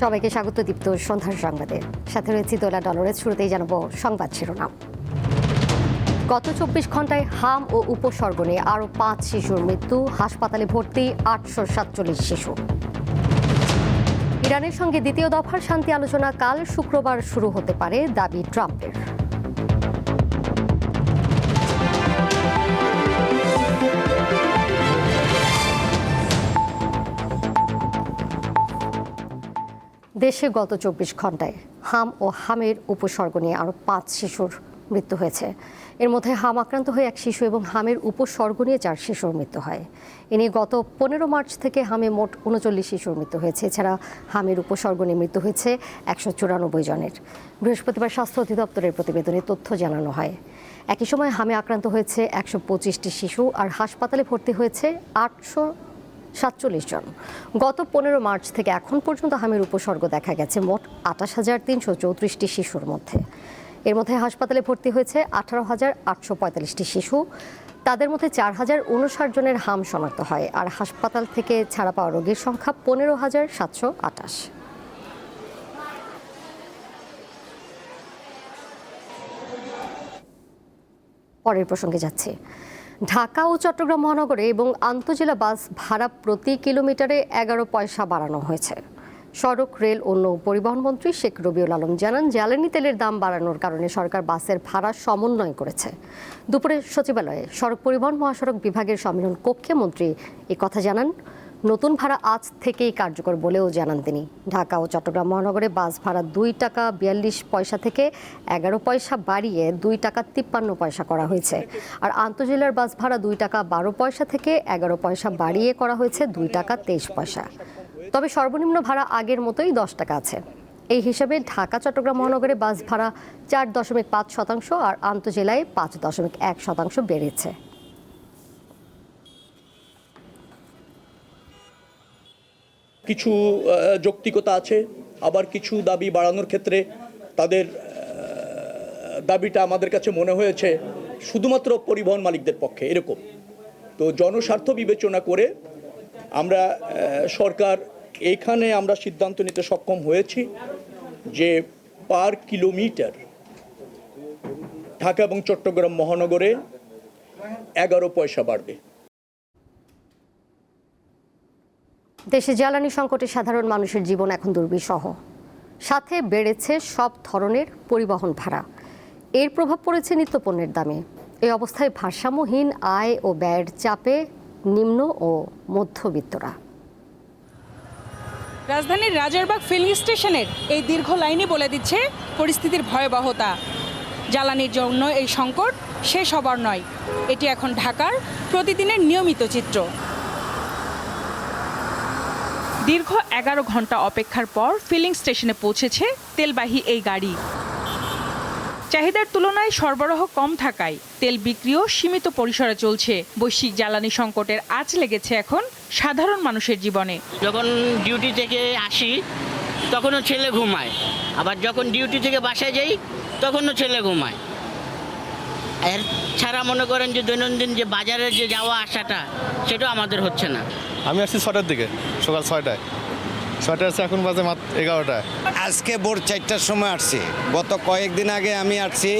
সবাইকে স্বাগত দীপ্ত সন্ধ্যার সংবাদে। সাথে রয়েছে দোলা ডলরের। শুরুতেই জানাবো সংবাদ শিরোনাম। গত 24 ঘন্টায় হাম ও উপসর্গ নিয়ে আরও 5 শিশুর মৃত্যু, হাসপাতালে ভর্তি 847 শিশু। ইরানের সঙ্গে দ্বিতীয় দফার শান্তি আলোচনা কাল শুক্রবার শুরু হতে পারে, দাবি ট্রাম্পের। দেশে গত 24 ঘন্টায় হাম ও হামের উপসর্গ নিয়ে আরও 5 শিশুর মৃত্যু হয়েছে। এর মধ্যে হাম আক্রান্ত হয়ে 1 শিশু এবং হামের উপসর্গ নিয়ে 4 শিশুর মৃত্যু হয়। এ নিয়ে গত 15 মার্চ থেকে হামে মোট 39 শিশুর মৃত্যু হয়েছে। এছাড়া হামের উপসর্গ নিয়ে মৃত্যু হয়েছে 194 জনের। বৃহস্পতিবার স্বাস্থ্য অধিদপ্তরের প্রতিবেদনে তথ্য জানানো হয়। একই সময় হামে আক্রান্ত হয়েছে 125টি শিশু আর হাসপাতালে ভর্তি হয়েছে 847 জন। গত 15 মার্চ থেকে এখন পর্যন্ত হামের উপসর্গ দেখা গেছে মোট 28,334টি শিশুর মধ্যে। এর মধ্যে হাসপাতালে ভর্তি হয়েছে 18,845টি শিশু। তাদের মধ্যে 4,059 জনের হাম শনাক্ত হয় আর হাসপাতাল থেকে ছাড়া পাওয়া রোগীর সংখ্যা 15,728। পরের প্রসঙ্গে যাচ্ছে। ঢাকা ও চট্টগ্রাম মহানগরে এবং আন্তজেলা বাস ভাড়া প্রতি কিলোমিটারে 11 পয়সা বাড়ানো হয়েছে। সড়ক, রেল ও নৌ পরিবহন মন্ত্রী শেখ রবিউল আলম জানান, জ্বালানি তেলের দাম বাড়ানোর কারণে সরকার বাসের ভাড়া সমন্বয় করেছে। দুপুরে সচিবালয়ে সড়ক পরিবহন মহাসড়ক বিভাগের সম্মেলন কক্ষে মন্ত্রী এই কথা জানান। নতুন ভাড়া আজ থেকেই কার্যকর বলেও জানান তিনি। ঢাকা ও চট্টগ্রাম মহানগরে বাস ভাড়া 2 টাকা 42 পয়সা থেকে 11 পয়সা বাড়িয়ে 2 টাকা 53 পয়সা করা হয়েছে। আর আন্তজেলার বাস ভাড়া 2 টাকা 12 পয়সা থেকে 11 পয়সা বাড়িয়ে করা হয়েছে 2 টাকা 23 পয়সা। তবে সর্বনিম্ন ভাড়া আগের মতোই 10 টাকা আছে। এই হিসাবে ঢাকা চট্টগ্রাম মহানগরে বাস ভাড়া 4.5% আর আন্তজেলায় 5.1% বেড়েছে। কিছু যৌক্তিকতা আছে, আবার কিছু দাবি বাড়ানোর ক্ষেত্রে তাদের দাবিটা আমাদের কাছে মনে হয়েছে শুধুমাত্র পরিবহন মালিকদের পক্ষে এরকম। তো জনস্বার্থ বিবেচনা করে আমরা সরকার এখানে আমরা সিদ্ধান্ত নিতে সক্ষম হয়েছি যে পার কিলোমিটার ঢাকা এবং চট্টগ্রাম মহানগরে 11 পয়সা বাড়বে। দেশে জ্বালানি সংকটে সাধারণ মানুষের জীবন এখন দুর্বিষহ। সাথে বেড়েছে সব ধরনের পরিবহন ভাড়া। এর প্রভাব পড়েছে নিত্যপণ্যের দামে। এই অবস্থায় ভারসাম্যহীন আয় ও ব্যয়ের চাপে নিম্ন ও মধ্যবিত্তরা। রাজধানীর রাজারবাগ ফিলিং স্টেশনের এই দীর্ঘ লাইনই বলে দিচ্ছে পরিস্থিতির ভয়াবহতা। জ্বালানির জন্য এই সংকট শেষ হবার নয়, এটি এখন ঢাকার প্রতিদিনের নিয়মিত চিত্র। দীর্ঘ 11 ঘন্টা অপেক্ষার পর ফিলিং স্টেশনে পৌঁছেছে তেলবাহী এই গাড়ি। চাহিদার তুলনায় সরবরাহ কম থাকায় তেল বিক্রিও সীমিত পরিসরে চলছে। বৈশ্বিক জ্বালানি সংকটের আঁচ লেগেছে এখন সাধারণ মানুষের জীবনে। যখন ডিউটি থেকে আসি তখনও ছেলে ঘুমায়, আবার যখন ডিউটি থেকে বাসায় যাই তখনও ছেলে ঘুমায়। এর ছাড়া মনে করেন যে দৈনন্দিন যে বাজারে যে যাওয়া আসাটা সেটাও আমাদের হচ্ছে না। আমি আসছি 6টার দিকে, সকাল 6টায় আসছে, এখন বাজে মাত্র 11টায়। আজকে ভোর 4টার সময় আসছি। গত কয়েকদিন আগে আমি আসছি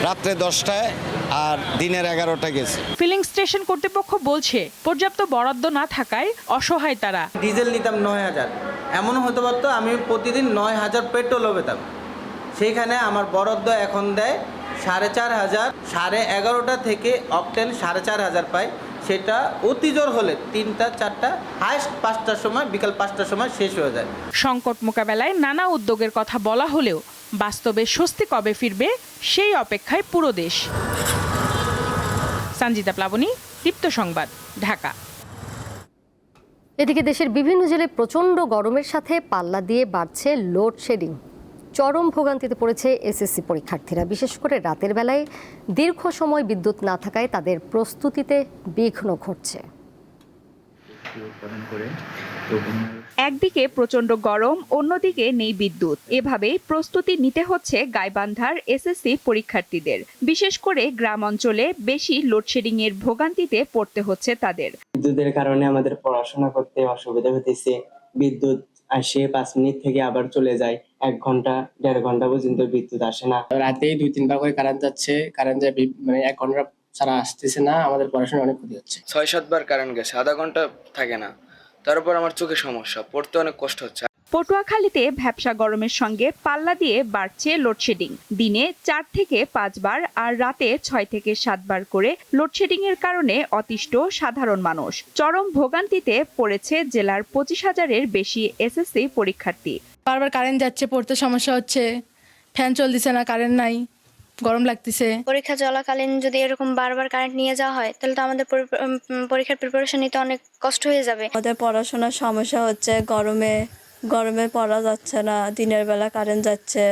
রাত্রে 10টায় আর দিনের 11টায় গেছি। ফিলিং স্টেশন কর্তৃপক্ষ বলছে পর্যাপ্ত বরাদ্দ না থাকায় অসহায় তারা। ডিজেল নিতাম 9,000, এমনও হতে পারতো আমি প্রতিদিন 9,000 পেট্রোলও পেতাম। সেইখানে আমার বরাদ্দ এখন দেয় 4,500। 11:30 থেকে অকটেন 4,500 পাই। সেটা অতি জোর হলে 3টা 4টা, হাইস্ট 5টার সময়, বিকাল 5টার সময় শেষ হয়ে যায়। সংকট মোকাবেলায় নানা উদ্যোগের কথা বলা হলেও বাস্তবে স্বস্তি কবে ফিরবে সেই অপেক্ষায় পুরো দেশ। সঞ্জিতা প্লাবনী, দীপ্ত সংবাদ, ঢাকা। এদিকে দেশের বিভিন্ন জেলায় প্রচণ্ড গরমের সাথে পাল্লা দিয়ে বাড়ছে লোডশেডিং। চরম ভোগান্তিতে পড়েছে এসএসসি পরীক্ষার্থীরা। বিশেষ করে রাতের বেলায় দীর্ঘ সময় বিদ্যুৎ না থাকায় তাদের প্রস্তুতিতে বিঘ্ন ঘটছে। একদিকে প্রচণ্ড গরম, অন্যদিকে নেই বিদ্যুৎ। এভাবেই প্রস্তুতি নিতে হচ্ছে গাইবান্ধার এসএসসি পরীক্ষার্থীদের। বিশেষ করে গ্রাম অঞ্চলে বেশি লোডশেডিং এর ভোগান্তিতে পড়তে হচ্ছে তাদের। বিদ্যুতের কারণে আমাদের পড়াশোনা করতে অসুবিধা হতেছে। বিদ্যুৎ আসে 5 মিনিট থেকে আবার চলে যায়, 1 ঘন্টা 1.5 ঘন্টা পর্যন্ত বিদ্যুৎ আসে না। রাতেই 2-3 বার করে কারেন্ট যাচ্ছে, কারেন্ট যায় মানে 1 ঘন্টা ছাড়া আসতেছে না, আমাদের পড়াশোনা অনেক ক্ষতি হচ্ছে। 6-7 বার কারেন্ট গেছে, আধা ঘন্টা থাকে না, তারপর আমার চোখে সমস্যা, পড়তে অনেক কষ্ট হচ্ছে। পটুয়াখালীতে ভ্যাপসা গরমের সঙ্গে পাল্লা দিয়ে বাড়ছে লোডশেডিং। দিনে 4 থেকে 5 বার আর রাতে 6 থেকে 7 বার করে লোডশেডিং এর কারণে অতিষ্ঠ সাধারণ মানুষ। চরম ভোগান্তিতে পড়েছে জেলার 25,000-এর বেশি এসএসসি পরীক্ষার্থী। বারবার কারেন্ট যাচ্ছে, পড়তে সমস্যা হচ্ছে, ফ্যান চলতেছে না, কারেন্ট নাই, গরম লাগতেছে। পরীক্ষা চলাকালীন যদি এরকম বারবার কারেন্ট নিয়ে যাওয়া হয় তাহলে তো আমাদের পরীক্ষার প্রিপারেশন নিতে অনেক কষ্ট হয়ে যাবে। আমাদের পড়াশোনার সমস্যা হচ্ছে, গরমে পড়া যাচ্ছে না, দিনের বেলা কারেন্ট যাচ্ছে,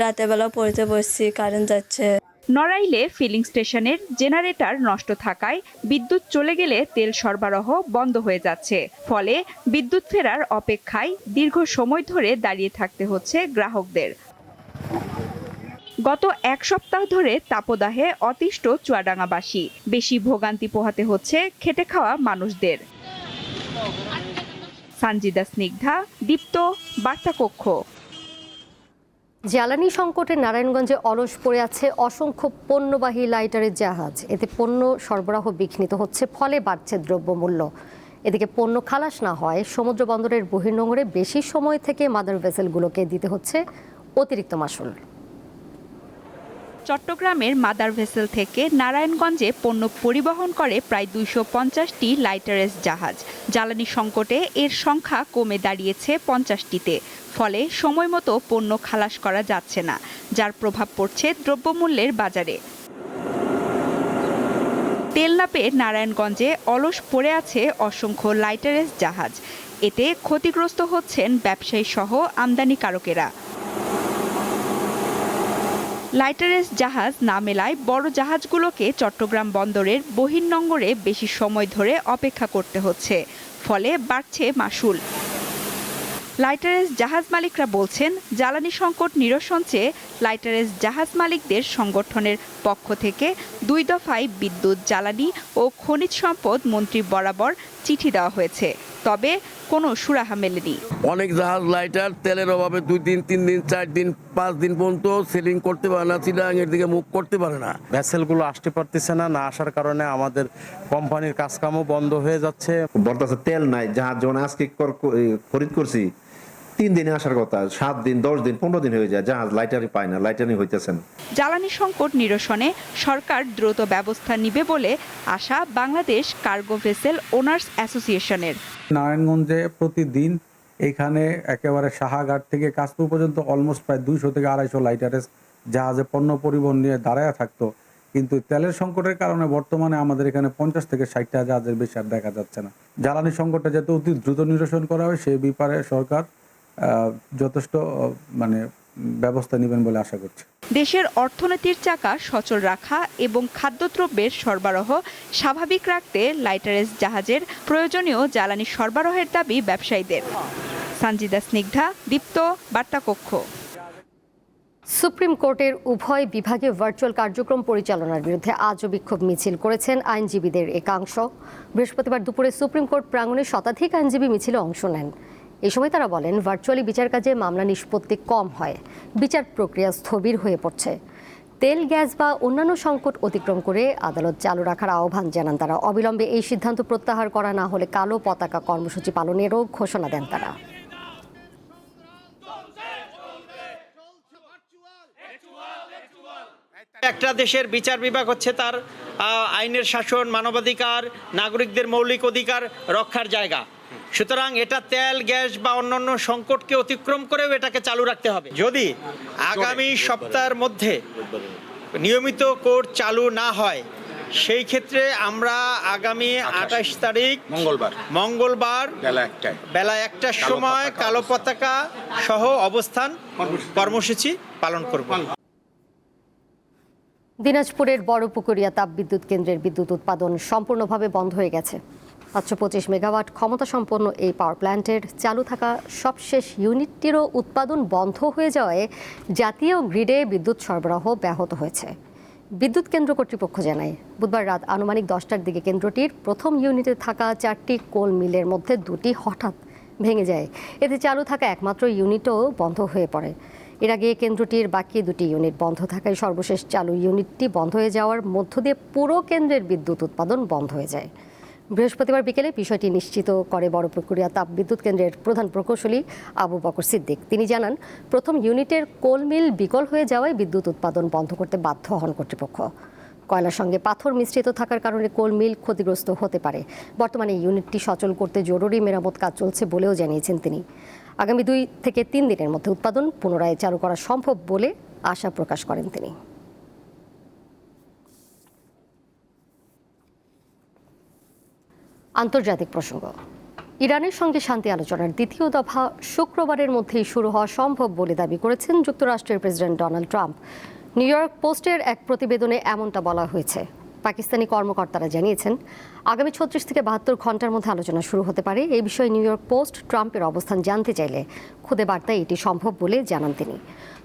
রাতের বেলা পড়তে বসছি, কারেন্ট যাচ্ছে। নড়াইলে ফিলিং স্টেশনের জেনারেটর নষ্ট থাকায় বিদ্যুৎ চলে গেলে তেল সরবরাহ বন্ধ হয়ে যাচ্ছে। ফলে বিদ্যুৎ ফেরার অপেক্ষায় দীর্ঘ সময় ধরে দাঁড়িয়ে থাকতে হচ্ছে গ্রাহকদের। গত 1 সপ্তাহ ধরে তাপদাহে অতিষ্ঠ চুয়াডাঙ্গাবাসী। বেশি ভোগান্তি পোহাতে হচ্ছে খেটে খাওয়া মানুষদের। সঞ্জিদা স্নিগ্ধা, দীপ্ত, বার্তাকক্ষ। জ্বালানি সংকটে নারায়ণগঞ্জে অলস পড়ে আছে অসংখ্য পণ্যবাহী লাইটারের জাহাজ। এতে পণ্য সরবরাহ বিঘ্নিত হচ্ছে, ফলে বাড়ছে দ্রব্যমূল্য। এদিকে পণ্য খালাস না হয় সমুদ্র বন্দরের বহির্নোঙরে বেশি সময় থেকে মাদার ভেসেলগুলোকে দিতে হচ্ছে অতিরিক্ত মাশুল। চট্টগ্রামের মাদার ভেসেল থেকে নারায়ণগঞ্জে পণ্য পরিবহন করে প্রায় 250টি লাইটারেস জাহাজ। জ্বালানি সংকটে এর সংখ্যা কমে দাঁড়িয়েছে 50টিতে। ফলে সময়মতো পণ্য খালাস করা যাচ্ছে না, যার প্রভাব পড়ছে দ্রব্যমূল্যের বাজারে। তেল না পেয়ে নারায়ণগঞ্জে অলস পড়ে আছে অসংখ্য লাইটারেস জাহাজ। এতে ক্ষতিগ্রস্ত হচ্ছেন ব্যবসায়ী সহ আমদানিকারকেরা। লাইটারেস জাহাজ না মেলায় বড় জাহাজগুলোকে চট্টগ্রাম বন্দরের বহির্নোঙরে বেশি সময় ধরে অপেক্ষা করতে হচ্ছে, ফলে বাড়ছে মাশুল। লাইটারেস জাহাজ মালিকরা বলছেন, জ্বালানি সংকট নিরসন চেয়ে লাইটারেস জাহাজ মালিকদের সংগঠনের পক্ষ থেকে 2 দফায় বিদ্যুৎ, জ্বালানি ও খনিজ সম্পদ মন্ত্রী বরাবর চিঠি দেওয়া হয়েছে, তবে কোনো সুরাহা মেলেনি। অনেক জাহাজ লাইটার তেলের অভাবে 2 দিন 3 দিন 4 দিন 5 দিন পর্যন্ত সেলিং করতে পারে না, চিটাগাং এর দিকে মুভ করতে পারে না। ভেসেলগুলো আসতে পারতেছে না, না আসার কারণে আমাদের কোম্পানির কাজকামও বন্ধ হয়ে যাচ্ছে। বর্তমানে তেল নাই, জাহাজ যখন আজকে খরিদ করছি 3 দিনে আসার কথা, 7 দিন 10 দিন 15 দিন হয়ে যায়, জাহাজ লাইটারই পায় না, লাইটারই হইতেছেন। জ্বালানি সংকট নিরসনে সরকার দ্রুত ব্যবস্থা নিবে বলে আশা বাংলাদেশ কার্গো ভেসেল ওনার্স অ্যাসোসিয়েশনের। নারায়ণগঞ্জে প্রতিদিন এখানে একেবারে সাহাঘাট থেকে কাশপুর পর্যন্ত অলমোস্ট প্রায় 200 থেকে 250 লাইটারেস জাহাজে পণ্য পরিবহন নিয়ে দাঁড়ায় থাকতো, কিন্তু তেলের সংকটের কারণে বর্তমানে আমাদের এখানে 50 থেকে 60টা জাহাজের বেশি আর দেখা যাচ্ছে না। জ্বালানি সংকটটা যাতে অতি দ্রুত নিরসন করা হয় সেই ব্যাপারে সরকার যথেষ্ট ব্যবস্থা নেবেন বলে আশা করছি। দেশের অর্থনীতির চাকা সচল রাখা এবং খাদ্যদ্রব্যের সরবরাহ স্বাভাবিক রাখতে লাইটারেস জাহাজের প্রয়োজনীয় জ্বালানি সরবরাহের দাবি ব্যবসায়ীদের। সঞ্জিদা স্নিগ্ধা, দীপ্ত, বার্তাকক্ষ। সুপ্রিম কোর্টের উভয় বিভাগে ভার্চুয়াল কার্যক্রম পরিচালনার বিরুদ্ধে আজও বিক্ষোভ মিছিল করেছেন আইনজীবীদের একাংশ। বৃহস্পতিবার দুপুরে সুপ্রিম কোর্ট প্রাঙ্গণে শতাধিক আইনজীবী মিছিলে অংশ নেন। এই সময় তারা বলেন, ভার্চুয়ালি বিচার কাজে মামলা নিষ্পত্তি কম হয়, বিচার প্রক্রিয়া স্থবির হয়ে পড়ছে। তেল, গ্যাস বা অন্যান্য সংকট অতিক্রম করে আদালত চালু রাখার আহ্বান জানান তারা। অবিলম্বে এই সিদ্ধান্ত প্রত্যাহার করা না হলে কালো পতাকা কর্মসূচি পালনেরও ঘোষণা দেন তারা। একটা দেশের বিচার বিভাগ হচ্ছে তার আইনের শাসন, মানবাধিকার, নাগরিকদের মৌলিক অধিকার রক্ষার জায়গা। সুতরাং এটা তেল, গ্যাস বা অন্যান্য সংকটকে অতিক্রম করেও এটাকে চালু রাখতে হবে। যদি আগামী সপ্তাহের মধ্যে নিয়মিত কোর্ট চালু না হয়, সেই ক্ষেত্রে আমরা আগামী 28 তারিখ মঙ্গলবার বেলা 1টার সময় কালো পতাকা সহ অবস্থান কর্মসূচি পালন করব। দিনাজপুরের বড়পুকুরিয়া তাপবিদ্যুৎ কেন্দ্রের বিদ্যুৎ উৎপাদন সম্পূর্ণভাবে বন্ধ হয়ে গেছে। 525 মেগাওয়াট ক্ষমতা সম্পন্ন এই পাওয়ার প্ল্যান্টের চালু থাকা সবশেষ ইউনিটটিরও উৎপাদন বন্ধ হয়ে যাওয়ায় জাতীয় গ্রিডে বিদ্যুৎ সরবরাহ ব্যাহত হয়েছে। বিদ্যুৎ কেন্দ্র কর্তৃপক্ষ জানায়, বুধবার রাত আনুমানিক 10টার দিকে কেন্দ্রটির প্রথম ইউনিটে থাকা 4টি কোল মিলের মধ্যে 2টি হঠাৎ ভেঙে যায়। এতে চালু থাকা একমাত্র ইউনিটও বন্ধ হয়ে পড়ে। এর আগে কেন্দ্রটির বাকি দুটি ইউনিট বন্ধ থাকায় সর্বশেষ চালু ইউনিটটি বন্ধ হয়ে যাওয়ার মধ্য দিয়ে পুরো কেন্দ্রের বিদ্যুৎ উৎপাদন বন্ধ হয়ে যায়। বৃহস্পতিবার বিকেলে বিষয়টি নিশ্চিত করে বড়পুকুরিয়া তাপবিদ্যুৎ কেন্দ্রের প্রধান প্রকৌশলী আবু বকর সিদ্দিক। তিনি জানান, প্রথম ইউনিটের কোল মিল বিকল হয়ে যাওয়ায় বিদ্যুৎ উৎপাদন বন্ধ করতে বাধ্য হন কর্তৃপক্ষ। কয়লার সঙ্গে পাথর মিশ্রিত থাকার কারণে কোল মিল ক্ষতিগ্রস্ত হতে পারে। বর্তমানে ইউনিটটি সচল করতে জরুরি মেরামত কাজ চলছে বলেও জানিয়েছেন তিনি। আগামী 2 থেকে 3 দিনের মধ্যে উৎপাদন পুনরায় চালু করা সম্ভব বলে আশা প্রকাশ করেন তিনি। আন্তর্জাতিক প্রসঙ্গ। ইরানের সঙ্গে শান্তি আলোচনার দ্বিতীয় দফা শুক্রবারের মধ্যেই শুরু হওয়া সম্ভব বলে দাবি করেছেন যুক্তরাষ্ট্রের president Donald Trump. New York পোস্টের এক প্রতিবেদনে এমনটা বলা হয়েছে। পাকিস্তানি কর্মকর্তারা জানিয়েছেন, আগামী 36 থেকে 72 ঘন্টার মধ্যে আলোচনা শুরু হতে পারে। এই বিষয়ে নিউ ইয়র্ক পোস্ট ট্রাম্পের অবস্থান জানতে চাইলে খুদে বার্তায় এটি সম্ভব বলে জানান তিনি।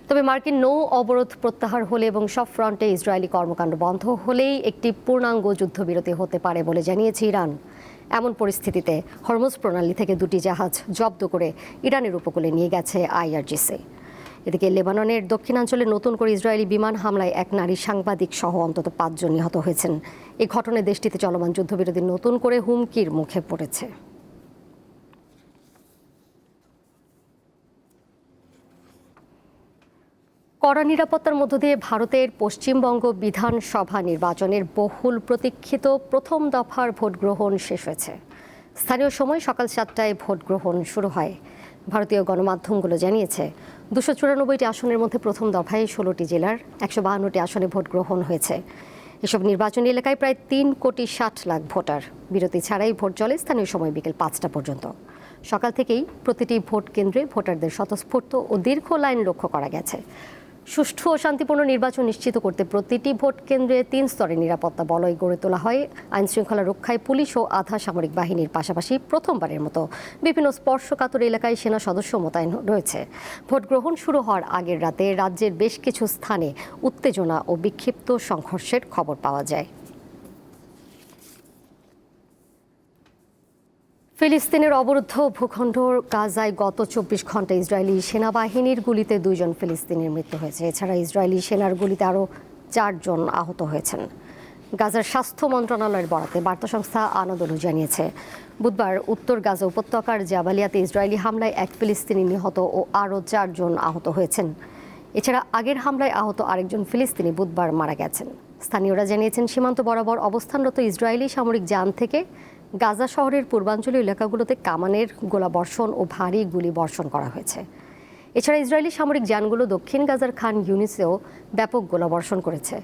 তবে মার্কিন নৌ অবরোধ প্রত্যাহার হলে এবং সব ফ্রন্টে ইসরায়েলি কর্মকাণ্ড বন্ধ হলেই একটি পূর্ণাঙ্গ যুদ্ধবিরতি হতে পারে বলে জানিয়েছে ইরান। এমন পরিস্থিতিতে হরমুজ প্রণালী থেকে 2টি জাহাজ জব্দ করে ইরানের উপকূলে নিয়ে গেছে IRGC। এদিকে লেবাননের দক্ষিণাঞ্চলে নতুন করে ইসরায়েলি বিমান হামলায় এক নারী সাংবাদিক সহ অন্তত 5 জন নিহত হয়েছেন। এই ঘটনায় দেশটিতে চলমান যুদ্ধবিরতি নতুন করে হুমকির মুখে পড়েছে। কড়া নিরাপত্তার মধ্য দিয়ে ভারতের পশ্চিমবঙ্গ বিধানসভা নির্বাচনের বহুল প্রতীক্ষিত প্রথম দফার ভোট গ্রহণ শেষ হয়েছে। স্থানীয় সময় সকাল 7টায় ভোট গ্রহণ শুরু হয়। ভারতীয় গণমাধ্যমগুলো জানিয়েছে, 294টি আসনের মধ্যে প্রথম দফায় 16টি জেলার 152টি আসনে ভোট গ্রহণ হয়েছে। এসব নির্বাচনী এলাকায় প্রায় 3,60,00,000 ভোটার। বিরতি ছাড়াই ভোট চলে স্থানীয় সময় বিকেল 5টা পর্যন্ত। সকাল থেকেই প্রতিটি ভোট কেন্দ্রে ভোটারদের স্বতঃস্ফূর্ত ও দীর্ঘ লাইন লক্ষ্য করা গেছে। সুষ্ঠু ও শান্তিপূর্ণ নির্বাচন নিশ্চিত করতে প্রতিটি ভোট কেন্দ্রে 3 স্তরের নিরাপত্তা বলয় গড়ে তোলা হয়। আইনশৃঙ্খলা রক্ষায় পুলিশ ও আধা সামরিক বাহিনীর পাশাপাশি প্রথমবারের মতো বিভিন্ন স্পর্শকাতর এলাকায় সেনা সদস্য মোতায়েন রয়েছে। ভোট গ্রহণ শুরু হওয়ার আগের রাতে রাজ্যের বেশ কিছু স্থানে উত্তেজনা ও বিক্ষিপ্ত সংঘর্ষের খবর পাওয়া যায়। ফিলিস্তিনের অবরুদ্ধ ভূখণ্ড গাজায় গত 24 ঘন্টায় ইসরায়েলি সেনাবাহিনীর গুলিতে 2 জন ফিলিস্তিনির মৃত্যু হয়েছে। এছাড়া ইসরায়েলি সেনার গুলিতে আরও 4 জন আহত হয়েছেন। গাজার স্বাস্থ্য মন্ত্রণালয়ের বরাতে বার্তা সংস্থা আনাদোলু জানিয়েছে, বুধবার উত্তর গাজা উপত্যকার জাবালিয়াতে ইসরায়েলি হামলায় 1 ফিলিস্তিনি নিহত ও আরও 4 জন আহত হয়েছেন। এছাড়া আগের হামলায় আহত আরেকজন ফিলিস্তিনি বুধবার মারা গেছেন। স্থানীয়রা জানিয়েছেন, সীমান্ত বরাবর অবস্থানরত ইসরায়েলি সামরিক যান থেকে গাজা শহরের পূর্বাঞ্চলীয় এলাকাগুলোতে কামানের গোলাবর্ষণ ও ভারী গুলি বর্ষণ করা হয়েছে। এছাড়া ইসরায়েলি সামরিক যানগুলো দক্ষিণ গাজার খান ইউনিসেও ব্যাপক গোলাবর্ষণ করেছে।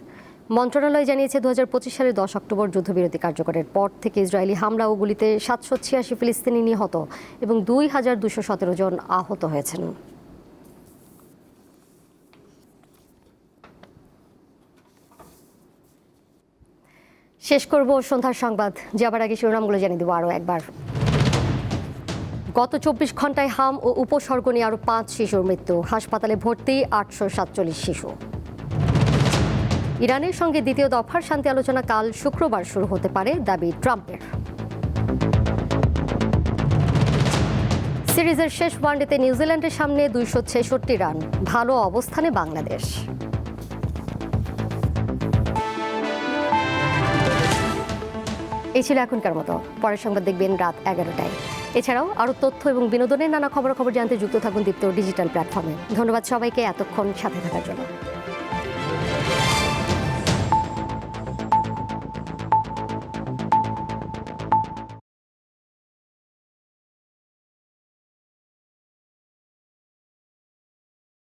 মন্ত্রণালয় জানিয়েছে, 2025 সালের 10 অক্টোবর যুদ্ধবিরতি কার্যকরের পর থেকে ইসরায়েলি হামলা ও গুলিতে 786 ফিলিস্তিনি নিহত এবং 2217 জন আহত হয়েছেন। শেষ করব সন্ধ্যার সংবাদ যাবার আগে শিরোনামগুলো জানিয়ে দেবো আরও একবার। গত 24 ঘন্টায় হাম ও উপসর্গ নিয়ে আরও 5 শিশুর মৃত্যু। হাসপাতালে ভর্তি 847 শিশু। ইরানের সঙ্গে দ্বিতীয় দফার শান্তি আলোচনা কাল শুক্রবার শুরু হতে পারে, দাবি ট্রাম্পের। সিরিজের শেষ ওয়ানডেতে নিউজিল্যান্ডের সামনে 266 রান, ভালো অবস্থানে বাংলাদেশ। এই ছিল এখনকার মতো। পরের সংবাদ দেখবেন রাত 11টায়। এছাড়াও আরও তথ্য এবং বিনোদনের নানা খবরাখবর জানতে যুক্ত থাকুন দীপ্ত ডিজিটাল প্ল্যাটফর্মে। ধন্যবাদ সবাইকে এতক্ষণ সাথে থাকার জন্য।